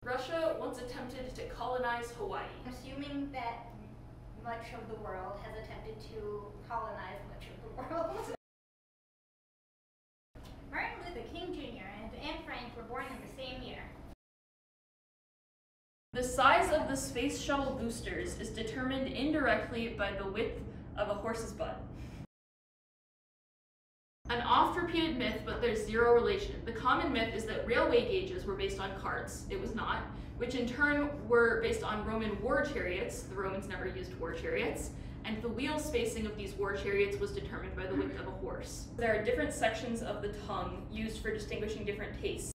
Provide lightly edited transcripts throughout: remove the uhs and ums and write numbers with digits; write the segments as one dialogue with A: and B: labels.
A: Russia once attempted to colonize Hawaii.
B: I'm assuming that much of the world has attempted to colonize much of the world. Martin Luther King Jr. and Anne Frank were born in the same year.
A: The size of the space shuttle boosters is determined indirectly by the width of a horse's butt. An oft-repeated myth, but there's zero relation. The common myth is that railway gauges were based on carts. It was not, which in turn were based on Roman war chariots. The Romans never used war chariots. And the wheel spacing of these war chariots was determined by the width of a horse. There are different sections of the tongue used for distinguishing different tastes.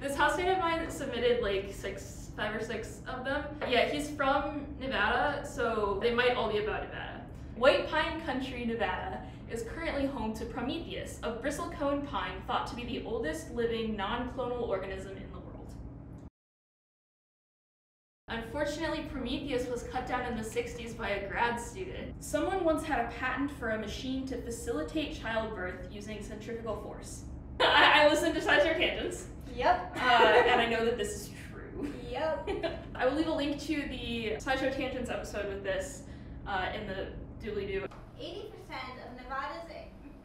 A: This housemate of mine submitted like 5 or 6 of them. Yeah, he's from Nevada, so they might all be about Nevada. White Pine Country, Nevada is currently home to Prometheus, a bristlecone pine thought to be the oldest living non-clonal organism in the world. Unfortunately, Prometheus was cut down in the 60s by a grad student. Someone once had a patent for a machine to facilitate childbirth using centrifugal force. I listened to SciShow Tangents.
B: Yep.
A: And I know that this is true.
B: Yep.
A: I will leave a link to the SciShow Tangents episode with this in the doobly-doo.
B: 80% of Nevada's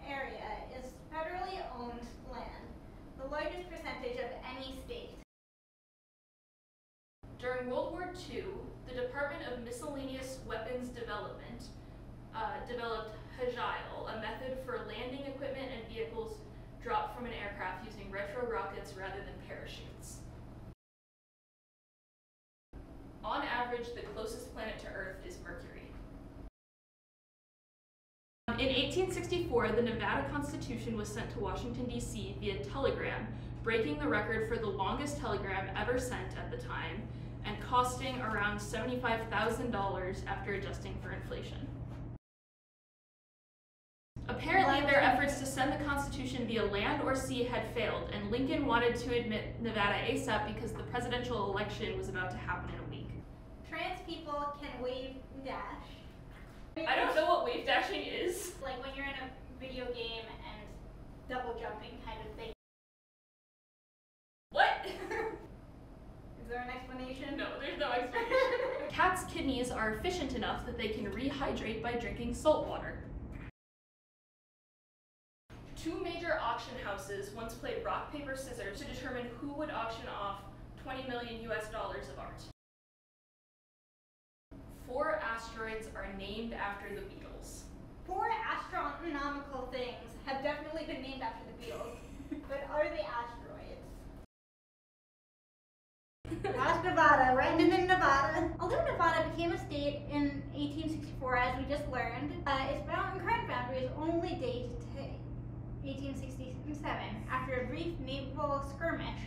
B: area is federally owned land, the largest percentage of any state.
A: During World War II, the Department of Miscellaneous Weapons Development developed Agile, a method for landing equipment and vehicles dropped from an aircraft using retro rockets rather than parachutes. On average, the closest planet to Earth is Mercury. In 1864, the Nevada Constitution was sent to Washington, D.C. via telegram, breaking the record for the longest telegram ever sent at the time, and costing around $75,000 after adjusting for inflation. Apparently, their efforts to send the Constitution via land or sea had failed, and Lincoln wanted to admit Nevada ASAP because the presidential election was about to happen in a week.
B: Trans people can wave dash.
A: I don't know what wave dashing is.
B: Like when you're in a video game and double jumping kind of thing.
A: What?
B: Is there an explanation?
A: No, there's no explanation. Cats' kidneys are efficient enough that they can rehydrate by drinking salt water. 2 major auction houses once played rock, paper, scissors to determine who would auction off $20 million of art. 4 asteroids are named after the Beatles.
B: 4 astronomical things have definitely been named after the Beatles, but are they asteroids? Ask Nevada, right in Nevada. Although Nevada became a state in 1864, as we just learned, its current boundaries only date to 1867, after a brief naval skirmish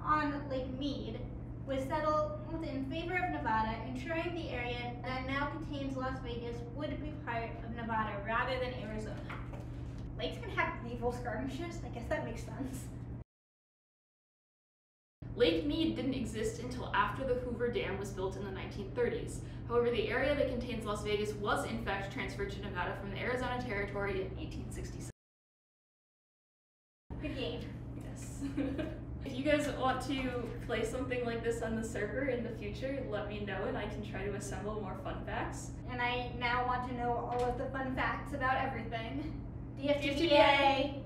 B: on Lake Mead was settled in favor of Nevada, ensuring the area that now contains Las Vegas would be part of Nevada rather than Arizona. Lakes can have naval skirmishes? I guess that makes sense.
A: Lake Mead didn't exist until after the Hoover Dam was built in the 1930s. However, the area that contains Las Vegas was in fact transferred to Nevada from the Arizona Territory in 1867.
B: Good game.
A: Yes. If you guys want to play something like this on the server in the future, let me know and I can try to assemble more fun facts.
B: And I now want to know all of the fun facts about everything.
A: DFTPA!